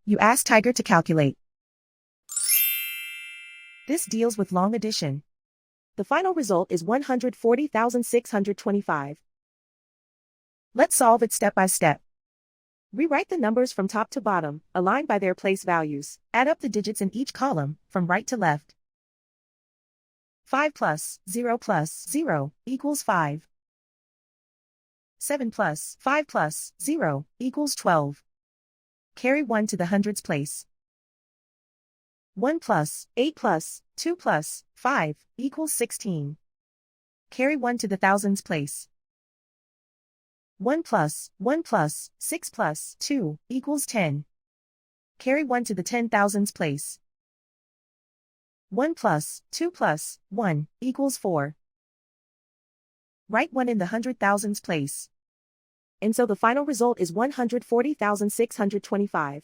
You ask Tiger to calculate. This deals with long addition. The final result is 140,625. Let's solve it step by step. Rewrite the numbers from top to bottom, aligned by their place values. Add up the digits in each column, from right to left. 5 plus 0 plus 0 equals 5. 7 plus 5 plus 0 equals 12. Carry 1 to the hundreds place. 1 plus 8 plus 2 plus 5 equals 16. Carry 1 to the thousands place. 1 plus 6 plus 2 equals 10. Carry 1 to the 10,000s place. 1 plus 2 plus 1 equals 4. Write 1 in the 100,000s place. And so the final result is 140,625.